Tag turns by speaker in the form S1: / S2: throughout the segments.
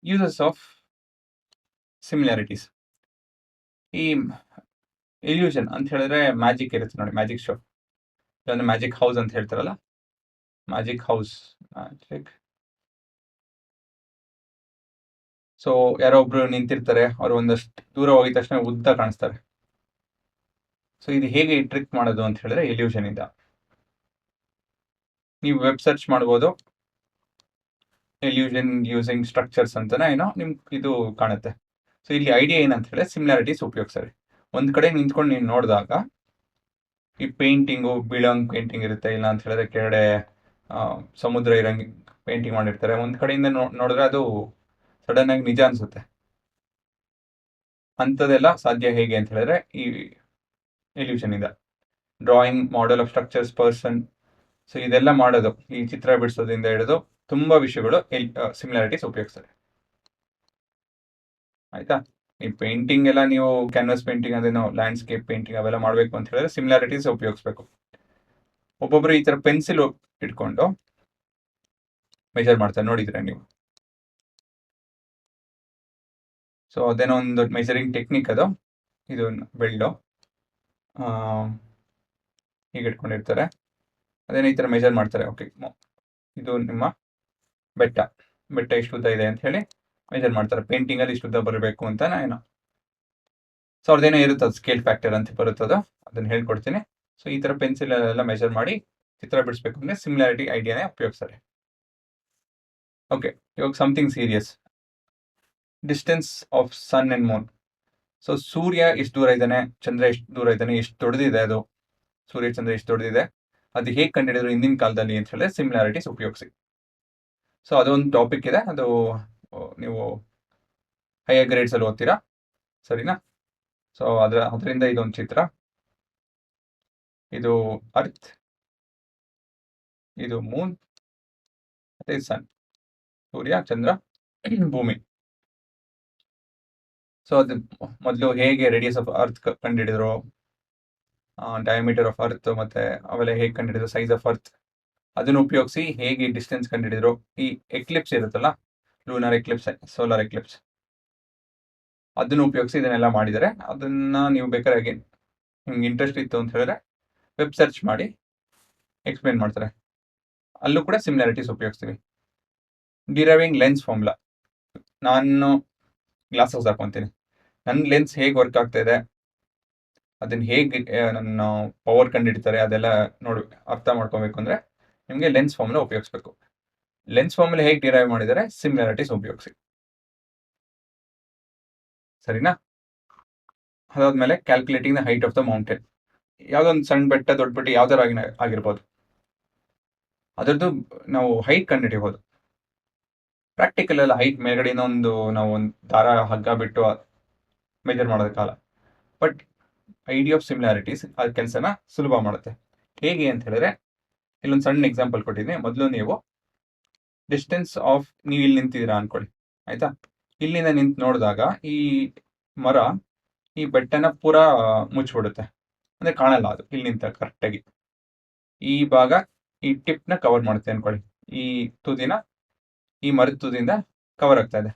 S1: Uses of similarities. ಈ illusion ಅಂತ ಹೇಳಿದ್ರೆ ಮ್ಯಾಜಿಕ್ ಇರುತ್ತೆ ನೋಡಿ, ಮ್ಯಾಜಿಕ್ ಶೋ, ಇಲ್ಲಾಂದ್ರೆ ಮ್ಯಾಜಿಕ್ ಹೌಸ್ ಅಂತ ಹೇಳ್ತಾರಲ್ಲ, ಮ್ಯಾಜಿಕ್ ಹೌಸ್. ಸೊ ಯಾರೋ ಒಬ್ರು ನಿಂತಿರ್ತಾರೆ, ಅವ್ರು ಒಂದಷ್ಟು ದೂರ ಹೋಗಿದ ತಕ್ಷಣ ಉದ್ದ ಕಾಣಿಸ್ತಾರೆ. ಸೊ ಇದು ಹೇಗೆ ಟ್ರಿಕ್ ಮಾಡೋದು ಅಂತ ಹೇಳಿದ್ರೆ ಇಲ್ಯೂಷನ್ ಇಂದ. ನೀವು ವೆಬ್ ಸರ್ಚ್ ಮಾಡ್ಬೋದು, ಇಲ್ಯೂಷನ್ ಯೂಸಿಂಗ್ ಸ್ಟ್ರಕ್ಚರ್ಸ್ ಅಂತಾನೆ ಏನೋ ನಿಮ್ಗೆ ಇದು ಕಾಣುತ್ತೆ. ಸೊ ಇಲ್ಲಿ ಐಡಿಯಾ ಏನಂತ ಹೇಳಿದ್ರೆ ಸಿಮಿಲಾರಿಟೀಸ್ ಉಪಯೋಗಿಸ್ತಾರೆ. ಒಂದ್ ಕಡೆ ನಿಂತ್ಕೊಂಡು ನೀವು ನೋಡಿದಾಗ ಈ ಪೇಂಟಿಂಗು ಬೀಳಂಗ್ ಪೇಂಟಿಂಗ್ ಇರುತ್ತೆ, ಇಲ್ಲ ಅಂತ ಹೇಳಿದ್ರೆ ಕೆಳಗಡೆ ಸಮುದ್ರ ಇರಂಗ್ ಪೇಂಟಿಂಗ್ ಮಾಡಿರ್ತಾರೆ. ಒಂದ್ ಕಡೆಯಿಂದ ನೋಡಿದ್ರೆ ಅದು ಸಡನ್ ಆಗಿ ನಿಜ ಅನ್ಸುತ್ತೆ. ಅಂಥದ್ದೆಲ್ಲ ಸಾಧ್ಯ ಹೇಗೆ ಅಂತ ಹೇಳಿದ್ರೆ ಈ ಇಲ್ಯೂಷನ್ ಇಂದ. Drawing, model of structures, person, so ಇದೆಲ್ಲ ಮಾಡೋದು, ಈ ಚಿತ್ರ ಬಿಡಿಸೋದ್ರಿಂದ ಹಿಡಿದು ತುಂಬಾ ವಿಷಯಗಳು ಸಿಮಿಲಾರಿಟೀಸ್ ಉಪಯೋಗಿಸ್ತಾರೆ. ಆಯ್ತಾ? ಈ ಪೇಂಟಿಂಗ್ ಎಲ್ಲ ನೀವು ಕ್ಯಾನ್ವಾಸ್ ಪೇಂಟಿಂಗ್ ಅದೇನೋ ಲ್ಯಾಂಡ್ಸ್ಕೇಪ್ ಪೇಂಟಿಂಗ್ ಅವೆಲ್ಲ ಮಾಡಬೇಕು ಅಂತ ಹೇಳಿದ್ರೆ ಸಿಮಿಲಾರಿಟೀಸ್ ಉಪಯೋಗಿಸ್ಬೇಕು. ಒಬ್ಬೊಬ್ರು ಈ ತರ ಪೆನ್ಸಿಲ್ ಇಟ್ಕೊಂಡು ಮೆಜರ್ ಮಾಡ್ತಾರೆ, ನೋಡಿದ್ರೆ ನೀವು. ಸೊ ಅದೇನೋ ಒಂದು ಮೆಜರಿಂಗ್ ಟೆಕ್ನಿಕ್ ಅದು. ಇದು ಬೆಳ್ಳು ಹೀಗೆ ಇಟ್ಕೊಂಡಿರ್ತಾರೆ, ಅದೇನೋ ಈ ತರ ಮೆಜರ್ ಮಾಡ್ತಾರೆ. ಓಕೆ, ಇದು ನಿಮ್ಮ ಬೆಟ್ಟ ಎಷ್ಟು ಉದ್ದ ಇದೆ ಅಂತ ಹೇಳಿ ಮೆಜರ್ ಮಾಡ್ತಾರೆ. ಪೇಂಟಿಂಗ್ ಅಲ್ಲಿ ಇಷ್ಟು ಉದ್ದ ಬರಬೇಕು ಅಂತ ಏನೋ. ಸೊ ಅವ್ರದ್ದೇನೋ ಇರುತ್ತೆ, ಅದು ಸ್ಕೇಲ್ ಫ್ಯಾಕ್ಟರ್ ಅಂತ ಬರುತ್ತದ, ಅದನ್ನ ಹೇಳ್ಕೊಡ್ತೀನಿ. ಸೊ ಈ ತರ ಪೆನ್ಸಿಲ್ ಎಲ್ಲ ಮೆಜರ್ ಮಾಡಿ ಚಿತ್ರ ಬಿಡಿಸ್ಬೇಕು ಅಂದ್ರೆ ಸಿಮಿಲಾರಿಟಿ ಐಡಿಯಾನೇ ಉಪಯೋಗಿಸ್ತಾರೆ. ಓಕೆ, ಇವಾಗ something serious. Distance of sun and moon. So ಸೂರ್ಯ ಎಷ್ಟು ದೂರ ಇದ್ದಾನೆ, ಚಂದ್ರ ಎಷ್ಟು ದೂರ ಇದ್ದಾನೆ, ಎಷ್ಟು ದೊಡ್ಡದಿದೆ ಅದು, ಸೂರ್ಯ ಚಂದ್ರ ಎಷ್ಟು ದೊಡ್ಡದಿದೆ, ಅದು ಹೇಗೆ ಕಂಡುಹಿಡಿದ್ರು ಹಿಂದಿನ ಕಾಲದಲ್ಲಿ ಅಂತ ಹೇಳಿದ್ರೆ ಸಿಮಿಲಾರಿಟೀಸ್ ಉಪಯೋಗಿಸಿ. ಸೊ ಅದೊಂದು ಟಾಪಿಕ್ ಇದೆ, ಅದು ನೀವು ಹೈಯರ್ ಗ್ರೇಡ್ಸ್ ಅಲ್ಲಿ ಓದ್ತೀರಾ, ಸರಿನಾ? ಸೊ ಅದರಿಂದ ಇದೊಂದು ಚಿತ್ರ, ಇದು ಅರ್ತ್, ಇದು ಮೂನ್, ಮತ್ತೆ ಇದು ಸನ್, ಸೂರ್ಯ ಚಂದ್ರ ಭೂಮಿ. ಸೊ ಅದು ಮೊದಲು ಹೇಗೆ ರೇಡಿಯಸ್ ಆಫ್ ಅರ್ತ್ ಕಂಡುಹಿಡಿದ್ರು, ಡಯಾಮೀಟರ್ ಆಫ್ ಅರ್ತ್, ಮತ್ತೆ ಅವೆಲ್ಲ ಹೇಗೆ ಕಂಡುಹಿಡಿದ್ರು, ಸೈಜ್ ಆಫ್ ಅರ್ತ್, ಅದನ್ನು ಉಪಯೋಗಿಸಿ ಹೇಗೆ ಡಿಸ್ಟೆನ್ಸ್ ಕಂಡುಹಿಡಿದ್ರು. ಈ ಎಕ್ಲಿಪ್ಸ್ ಇರುತ್ತಲ್ಲ, ಲೂನರ್ ಎಕ್ಲಿಪ್ಸ್, ಸೋಲಾರ್ ಎಕ್ಲಿಪ್ಸ್, ಅದನ್ನು ಉಪಯೋಗಿಸಿ ಇದನ್ನೆಲ್ಲ ಮಾಡಿದರೆ. ಅದನ್ನ ನೀವು ಬೇಕಾದ್ರೆ ನಿಮ್ಗೆ ಇಂಟ್ರೆಸ್ಟ್ ಇತ್ತು ಅಂತ ಹೇಳಿದ್ರೆ ವೆಬ್ ಸರ್ಚ್ ಮಾಡಿ ಎಕ್ಸ್ಪ್ಲೇನ್ ಮಾಡ್ತಾರೆ, ಅಲ್ಲೂ ಕೂಡ ಸಿಮಿಲಾರಿಟೀಸ್ ಉಪಯೋಗಿಸ್ತೀವಿ. Deriving lens formula. ನಾನು ಗ್ಲಾಸಸ್ ಹಾಕೊಂತೀನಿ, ನನ್ನ ಲೆನ್ಸ್ ಹೇಗೆ ವರ್ಕ್ ಆಗ್ತಾ ಇದೆ, ಅದನ್ನ ಹೇಗೆ ನನ್ನ ಪವರ್ ಕಂಡುಹಿಡಿತಾರೆ, ಅದೆಲ್ಲ ಅರ್ಥ ಮಾಡ್ಕೊಬೇಕು ಅಂದ್ರೆ ನಿಮಗೆ ಲೆನ್ಸ್ ಫಾರ್ಮುಲಾ ಉಪಯೋಗಿಸ್ಬೇಕು. ಲೆನ್ಸ್ ಫಾರ್ಮುಲಾ ಹೇಗೆ ಡಿರೈವ್ ಮಾಡಿದರೆ ಸಿಮಿಲಾರಿಟೀಸ್ ಉಪಯೋಗಿಸಿ, ಸರಿನಾ? ಅದಾದ್ಮೇಲೆ calculating the height of the mountain. ಯಾವ್ದೊಂದು ಸಣ್ಣ ಬೆಟ್ಟ, ದೊಡ್ಡ ಬೆಟ್ಟ, ಯಾವ್ದಾರ ಆಗಿರ್ಬೋದು, ಅದರದ್ದು ನಾವು ಹೈಟ್ ಕಂಡುಹಿಡಿಯಬಹುದು. ಪ್ರಾಕ್ಟಿಕಲ್ ಎಲ್ಲ ಹೈಟ್ ಮೇಲ್ಗಡೆಯಿಂದ ನಾವು ಒಂದು ದಾರ ಹಗ್ಗ ಬಿಟ್ಟು ಮೆಜರ್ ಮಾಡೋದಕ್ಕಲ್ಲ. ಬಟ್ ಐಡಿಯಾ ಆಫ್ ಸಿಮಿಲಾರಿಟೀಸ್ ಆ ಕೆಲಸನ ಸುಲಭ ಮಾಡುತ್ತೆ. ಹೇಗೆ ಅಂತ ಹೇಳಿದ್ರೆ ಇಲ್ಲೊಂದು ಸಣ್ಣ ಎಕ್ಸಾಂಪಲ್ ಕೊಟ್ಟಿದ್ದೀನಿ. ಮೊದಲು ನೀವು ಡಿಸ್ಟೆನ್ಸ್ ಆಫ್, ನೀವು ಇಲ್ಲಿ ನಿಂತಿದ್ದೀರಾ ಅನ್ಕೊಳ್ಳಿ, ಆಯ್ತಾ? ಇಲ್ಲಿಂದ ನಿಂತು ನೋಡಿದಾಗ ಈ ಮರ ಈ ಬೆಟ್ಟನ ಪೂರಾ ಮುಚ್ಚಿಬಿಡುತ್ತೆ, ಅಂದ್ರೆ ಕಾಣಲ್ಲ ಅದು ಇಲ್ಲಿ ನಿಂತ ಕರೆಕ್ಟಾಗಿ. ಈ ಭಾಗ ಈ ಟಿಪ್ನ ಕವರ್ ಮಾಡುತ್ತೆ ಅನ್ಕೊಳ್ಳಿ, ಈ ತುದಿನ ಈ ಮರದ ತುದಿಯಿಂದ ಕವರ್ ಆಗ್ತಾ ಇದೆ.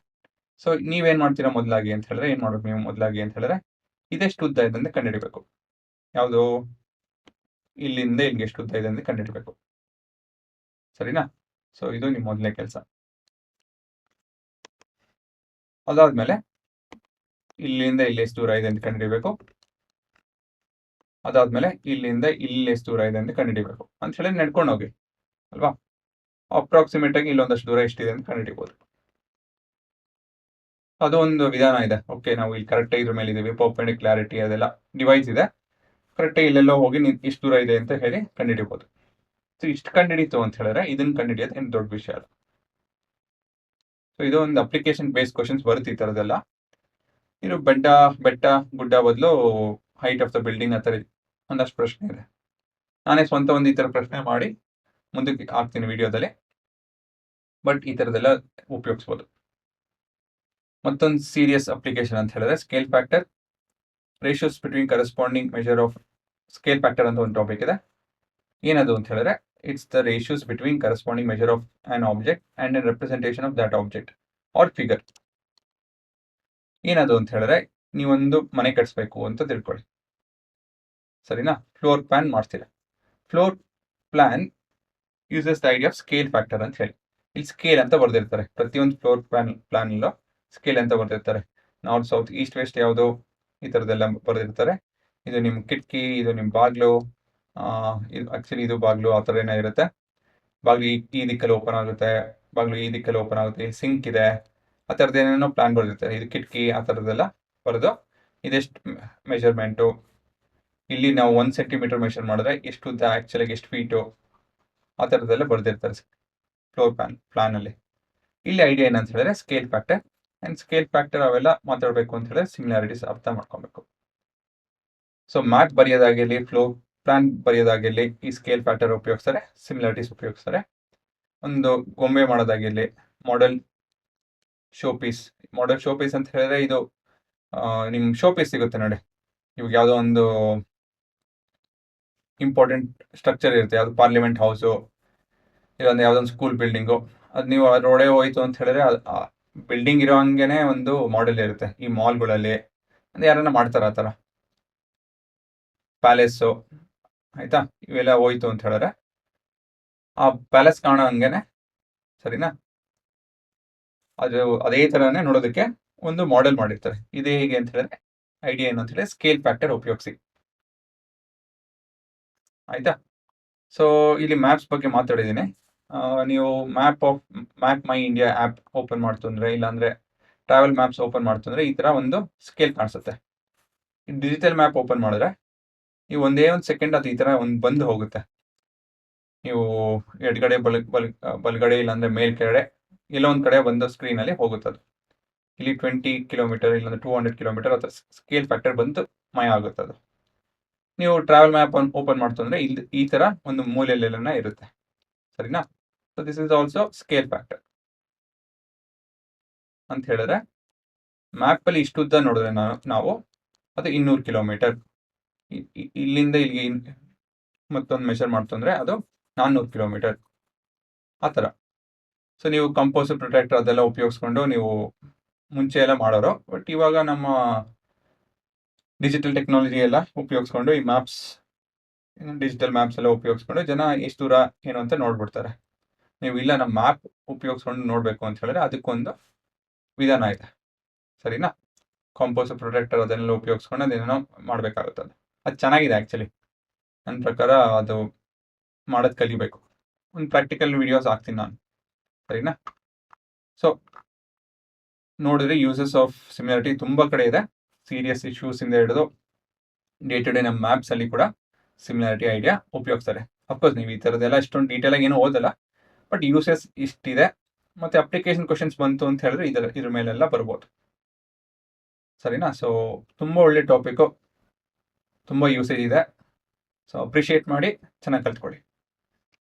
S1: ಸೊ ನೀವೇನ್ ಮಾಡ್ತೀರಾ ಮೊದಲಾಗಿ ಅಂತ ಹೇಳಿದ್ರೆ, ಏನ್ ಮಾಡ್ಬೇಕು ನೀವು ಮೊದಲಾಗಿ ಅಂತ ಹೇಳಿದ್ರೆ, ಇದೆಷ್ಟು ಉದ್ದ ಇದೆ ಅಂತ ಕಂಡುಹಿಡಿಬೇಕು. ಯಾವುದು, ಇಲ್ಲಿಂದ ಇಲ್ಲಿಗೆ ಎಷ್ಟು ಉದ್ದ ಇದೆ ಅಂತ ಕಂಡುಹಿಡಿಬೇಕು, ಸರಿನಾ? ಸೊ ಇದು ನಿಮ್ಮ ಮೊದಲನೇ ಕೆಲಸ. ಅದಾದ್ಮೇಲೆ ಇಲ್ಲಿಂದ ಇಲ್ಲಿ ಎಷ್ಟು ದೂರ ಇದೆ ಅಂತ ಕಂಡುಹಿಡಿಬೇಕು. ಅದಾದ್ಮೇಲೆ ಇಲ್ಲಿಂದ ಇಲ್ಲಿ ಎಷ್ಟು ದೂರ ಇದೆ ಅಂತ ಕಂಡುಹಿಡಿಬೇಕು ಅಂತ ಹೇಳಿ ನಡ್ಕೊಂಡು ಹೋಗಿ ಅಲ್ವಾ. ಅಪ್ರಾಕ್ಸಿಮೇಟ್ ಆಗಿ ಇಲ್ಲೊಂದಷ್ಟು ದೂರ ಎಷ್ಟಿದೆ ಅಂತ ಕಂಡುಹಿಡಿಬಹುದು. ಅದು ಒಂದು ವಿಧಾನ ಇದೆ. ಓಕೆ, ನಾವು ಇಲ್ಲಿ ಕರೆಕ್ಟ್ ಇದ್ರ ಮೇಲೆ ಇದೀವಿ, ಪರ್ಪೆಂಡಿಕ್ಯುಲಾರಿಟಿ ಅದೆಲ್ಲ ಡಿವೈಸ್ ಇದೆ, ಕರೆಕ್ಟಾಗಿ ಇಲ್ಲೆಲ್ಲೋ ಹೋಗಿ ಇಷ್ಟು ದೂರ ಇದೆ ಅಂತ ಹೇಳಿ ಕಂಡುಹಿಡಿಬಹುದು. ಸೊ ಇಷ್ಟು ಕಂಡುಹಿಡಿತು ಅಂತ ಹೇಳಿದ್ರೆ ಇದನ್ನ ಕಂಡುಹಿಡಿಯೋದು ಏನು ದೊಡ್ಡ ವಿಷಯ ಅಲ್ಲ. ಸೊ ಇದು ಒಂದು ಅಪ್ಲಿಕೇಶನ್ ಬೇಸ್ಡ್ ಕ್ವಶನ್ಸ್ ಬರುತ್ತೆ ಈ ಥರದ್ದೆಲ್ಲ. ಇದು ಬೆಟ್ಟ ಗುಡ್ಡ ಬದಲು ಹೈಟ್ ಆಫ್ ದ ಬಿಲ್ಡಿಂಗ್ ಆ ಥರ ಒಂದಷ್ಟು ಪ್ರಶ್ನೆ ಇದೆ. ನಾನೇ ಸ್ವಂತ ಒಂದು ಈ ಥರ ಪ್ರಶ್ನೆ ಮಾಡಿ ಮುಂದಕ್ಕೆ ಹಾಕ್ತೀನಿ ವಿಡಿಯೋದಲ್ಲಿ. ಬಟ್ ಈ ಥರದ್ದೆಲ್ಲ ಉಪಯೋಗಿಸ್ಬೋದು. ಮತ್ತೊಂದು ಸೀರಿಯಸ್ ಅಪ್ಲಿಕೇಶನ್ ಅಂತ ಹೇಳಿದ್ರೆ scale factor, ratios between corresponding measure of. Scale factor ಅಂತ ಒಂದು ಟಾಪಿಕ್ ಇದೆ. ಏನದು ಅಂತ ಹೇಳಿದ್ರೆ it's the ratios between corresponding measure of an object and an representation of that object. Or figure. ಏನದು ಅಂತ ಹೇಳಿದ್ರೆ, ನೀವೊಂದು ಮನೆ ಕಟ್ಸ್ಬೇಕು ಅಂತ ತಿಳ್ಕೊಳ್ಳಿ, ಸರಿನಾ? ಫ್ಲೋರ್ ಪ್ಲಾನ್ ಮಾಡ್ತೀರಾ. Floor plan uses the idea of scale factor ಅಂತ ಹೇಳಿ. ಇಲ್ಲಿ ಸ್ಕೇಲ್ ಅಂತ ಬರ್ದಿರ್ತಾರೆ, ಪ್ರತಿಯೊಂದು ಫ್ಲೋರ್ ಪ್ಲಾನ್ ಇಲ್ಲೋ ಸ್ಕೇಲ್ ಅಂತ ಬರ್ದಿರ್ತಾರೆ. ನಾರ್ತ್, ಸೌತ್, ಈಸ್ಟ್, ವೆಸ್ಟ್ ಯಾವುದು, ಈ ಥರದ್ದೆಲ್ಲ ಬರ್ದಿರ್ತಾರೆ. ಇದು ನಿಮ್ಮ ಕಿಟಕಿ, ಇದು ನಿಮ್ಮ ಬಾಗ್ಲು, ಇದು ಆಕ್ಚುಲಿ ಇದು ಬಾಗ್ಲು, ಆ ಥರ ಏನೋ ಇರುತ್ತೆ. ಬಾಗ್ಲು ಈ ದಿಕ್ಕಲ್ಲಿ ಓಪನ್ ಆಗುತ್ತೆ, ಬಾಗ್ಲು ಈ ದಿಕ್ಕಲ್ಲಿ ಓಪನ್ ಆಗುತ್ತೆ, ಸಿಂಕ್ ಇದೆ, ಆ ಥರದ್ದು ಏನೇನೋ ಪ್ಲಾನ್ ಬರ್ದಿರ್ತಾರೆ. ಇದು ಕಿಟಕಿ, ಆ ಥರದ್ದೆಲ್ಲ ಬರೆದು ಇದೆಷ್ಟು ಮೆಷರ್ಮೆಂಟು, ಇಲ್ಲಿ ನಾವು 1 ಸೆಂಟಿಮೀಟರ್ ಮೆಷರ್ ಮಾಡಿದ್ರೆ ಎಷ್ಟು ಉದ್ದ, ಆ್ಯಕ್ಚುಲಾಗಿ ಎಷ್ಟು ಫೀಟು, ಆ ಥರದ್ದೆಲ್ಲ ಬರ್ದಿರ್ತಾರೆ ಫ್ಲೋರ್ ಪ್ಲಾನ್ ಅಲ್ಲಿ. ಇಲ್ಲಿ ಐಡಿಯಾ ಏನಂತ ಹೇಳಿದ್ರೆ scale factor. And scale factor ಅವೆಲ್ಲ ಮಾತಾಡಬೇಕು ಅಂತ ಹೇಳಿದ್ರೆ ಸಿಮಿಲಾರಿಟೀಸ್ ಅರ್ಥ ಮಾಡ್ಕೊಬೇಕು. ಸೊ ಮ್ಯಾಪ್ ಬರೆಯೋದಾಗಿರಲಿ, ಫ್ಲೋರ್ ಪ್ಲಾನ್ ಬರೆಯೋದಾಗಿರಲಿ, ಈ ಸ್ಕೇಲ್ ಫ್ಯಾಕ್ಟರ್ ಉಪಯೋಗಿಸ್ತಾರೆ, ಸಿಮಿಲಾರಿಟೀಸ್ ಉಪಯೋಗಿಸ್ತಾರೆ. ಒಂದು ಗೊಂಬೆ ಮಾಡೋದಾಗಿರಲಿ, ಮಾಡೆಲ್ ಶೋ ಪೀಸ್ ಅಂತ ಹೇಳಿದ್ರೆ ಇದು ನಿಮ್ಮ ಶೋ ಪೀಸ್ ಸಿಗುತ್ತೆ ನೋಡಿ. ಇವಾಗ ಯಾವುದೋ ಒಂದು ಇಂಪಾರ್ಟೆಂಟ್ ಸ್ಟ್ರಕ್ಚರ್ ಇರುತ್ತೆ, ಯಾವುದು ಪಾರ್ಲಿಮೆಂಟ್ ಹೌಸು, ಇಲ್ಲೊಂದು ಯಾವುದೊಂದು ಸ್ಕೂಲ್ ಬಿಲ್ಡಿಂಗು, ಅದು ನೀವು ಅದರೊಳಗೆ ಹೋಯ್ತು ಅಂತ ಹೇಳಿದ್ರೆ ಬಿಲ್ಡಿಂಗ್ ಇರೋ ಹಂಗೆನೇ ಒಂದು ಮಾಡೆಲ್ ಇರುತ್ತೆ. ಈ ಮಾಲ್ಗಳಲ್ಲಿ ಅಂದರೆ ಯಾರನ್ನ ಮಾಡ್ತಾರೆ ಆ ಥರ ಪ್ಯಾಲೇಸು, ಆಯಿತಾ? ಇವೆಲ್ಲ ಹೋಯ್ತು ಅಂತ ಹೇಳಿದ್ರೆ ಆ ಪ್ಯಾಲೇಸ್ ಕಾಣೋ ಹಂಗೆನೆ, ಸರಿನಾ? ಅದು ಅದೇ ಥರನೇ ನೋಡೋದಕ್ಕೆ ಒಂದು ಮಾಡೆಲ್ ಮಾಡಿರ್ತಾರೆ. ಇದು ಹೇಗೆ ಅಂತ ಹೇಳಿದ್ರೆ ಐಡಿಯಾ ಏನು ಅಂತ ಹೇಳಿದ್ರೆ ಸ್ಕೇಲ್ ಫ್ಯಾಕ್ಟರ್ ಉಪಯೋಗಿಸಿ, ಆಯಿತಾ? ಸೊ ಇಲ್ಲಿ ಮ್ಯಾಪ್ಸ್ ಬಗ್ಗೆ ಮಾತಾಡಿದ್ದೀನಿ. ನೀವು ಮ್ಯಾಪ್ ಮೈ ಇಂಡಿಯಾ ಆ್ಯಪ್ ಓಪನ್ ಮಾಡ್ತು ಅಂದರೆ, ಇಲ್ಲಾಂದರೆ ಟ್ರಾವೆಲ್ ಮ್ಯಾಪ್ಸ್ ಓಪನ್ ಮಾಡ್ತು ಅಂದರೆ ಈ ಥರ ಒಂದು ಸ್ಕೇಲ್ ಕಾಣಿಸುತ್ತೆ. ಡಿಜಿಟಲ್ ಮ್ಯಾಪ್ ಓಪನ್ ಮಾಡಿದ್ರೆ ನೀವು ಒಂದೇ ಒಂದು ಸೆಕೆಂಡ್ ಅದು ಈ ಥರ ಒಂದು ಬಂದು ಹೋಗುತ್ತೆ. ನೀವು ಎಡಗಡೆ ಬಲಗಡೆ ಇಲ್ಲಾಂದರೆ ಮೇಲ್ಗಡೆ ಎಲ್ಲೋ ಒಂದು ಕಡೆ ಬಂದು ಸ್ಕ್ರೀನಲ್ಲಿ ಹೋಗುತ್ತೆ ಅದು. ಇಲ್ಲಿ 20 ಕಿಲೋಮೀಟರ್ ಇಲ್ಲಾಂದ್ರೆ 200 ಕಿಲೋಮೀಟರ್ ಅಥವಾ ಸ್ಕೇಲ್ ಫ್ಯಾಕ್ಟರ್ ಬಂದು ಮಯ ಆಗುತ್ತೆ ಅದು. ನೀವು ಟ್ರಾವೆಲ್ ಮ್ಯಾಪ್ ಓಪನ್ ಮಾಡ್ತು ಅಂದರೆ ಇಲ್ಲಿ ಈ ಥರ ಒಂದು ಮೂಲೆಯಲ್ಲೆಲ್ಲ ಇರುತ್ತೆ, ಸರಿನಾ? So this is also scale factor ಅಂತ ಹೇಳಿದ್ರೆ, ಮ್ಯಾಪಲ್ಲಿ ಇಷ್ಟುದ್ದ ನೋಡಿದ್ರೆ ನಾವು ಅದು 200 ಕಿಲೋಮೀಟರ್, ಇಲ್ಲಿಂದ ಇಲ್ಲಿಗೆ ಮತ್ತೊಂದು ಮೆಷರ್ ಮಾಡ್ತು ಅಂದರೆ ಅದು 400 ಕಿಲೋಮೀಟರ್, ಆ ಥರ. ಸೊ ನೀವು ಕಂಪೋಸಿಟ್ ಪ್ರೊಟೆಕ್ಟರ್ ಅದೆಲ್ಲ ಉಪಯೋಗಿಸ್ಕೊಂಡು ನೀವು ಮುಂಚೆ ಎಲ್ಲ ಮಾಡೋರು, ಬಟ್ ಇವಾಗ ನಮ್ಮ ಡಿಜಿಟಲ್ ಟೆಕ್ನಾಲಜಿ ಎಲ್ಲ ಉಪಯೋಗಿಸ್ಕೊಂಡು ಈ ಮ್ಯಾಪ್ಸ್, ಡಿಜಿಟಲ್ ಮ್ಯಾಪ್ಸ್ ಎಲ್ಲ ಉಪಯೋಗಿಸ್ಕೊಂಡು ಜನ ಎಷ್ಟು ದೂರ ಏನು ಅಂತ ನೋಡ್ಬಿಡ್ತಾರೆ. ನೀವು ಇಲ್ಲ ನಮ್ಮ ಮ್ಯಾಪ್ ಉಪಯೋಗಿಸ್ಕೊಂಡು ನೋಡಬೇಕು ಅಂತ ಹೇಳಿದ್ರೆ ಅದಕ್ಕೊಂದು ವಿಧಾನ ಇದೆ, ಸರಿನಾ? ಕಂಪೋಸಿಟ್ ಪ್ರೊಟೆಕ್ಟರ್ ಅದನ್ನೆಲ್ಲ ಉಪಯೋಗಿಸ್ಕೊಂಡು ಅದೇನೋ ಮಾಡಬೇಕಾಗುತ್ತೆ. ಅದು ಚೆನ್ನಾಗಿದೆ ಆ್ಯಕ್ಚುಲಿ, ನನ್ನ ಪ್ರಕಾರ ಅದು ಮಾಡೋದು ಕಲಿಬೇಕು. ಒಂದು ಪ್ರಾಕ್ಟಿಕಲ್ ವಿಡಿಯೋಸ್ ಹಾಕ್ತೀನಿ ನಾನು, ಸರಿನಾ? ಸೊ ನೋಡಿದ್ರೆ ಯೂಸಸ್ ಆಫ್ ಸಿಮಿಲಾರಿಟಿ ತುಂಬ ಕಡೆ ಇದೆ. ಸೀರಿಯಸ್ ಇಶ್ಯೂಸಿಂದ ಹಿಡಿದು ಡೇ ಟು ಡೇ ನಮ್ಮ ಮ್ಯಾಪ್ಸಲ್ಲಿ ಕೂಡ ಸಿಮಿಲಾರಿಟಿ ಐಡಿಯಾ ಉಪಯೋಗಿಸ್ತಾರೆ. ಅಫ್ಕೋರ್ಸ್ ನೀವು ಈ ಥರದ್ದೆಲ್ಲ ಇಷ್ಟೊಂದು ಡೀಟೇಲಾಗಿ ಏನೂ ಓದಲ್ಲ, ಬಟ್ ಯೂಸಸ್ ಇಷ್ಟಿದೆ. ಮತ್ತು ಅಪ್ಲಿಕೇಶನ್ ಕ್ವಶನ್ಸ್ ಬಂತು ಅಂತ ಹೇಳಿದ್ರೆ ಇದ್ರ ಮೇಲೆಲ್ಲ ಬರ್ಬೋದು, ಸರಿನಾ? ಸೊ ತುಂಬ ಒಳ್ಳೆ ಟಾಪಿಕ್ಕು, ತುಂಬ ಯೂಸೇಜ್ ಇದೆ. ಸೊ ಅಪ್ರಿಷಿಯೇಟ್ ಮಾಡಿ, ಚೆನ್ನಾಗಿ ಕಲ್ತ್ಕೊಳ್ಳಿ.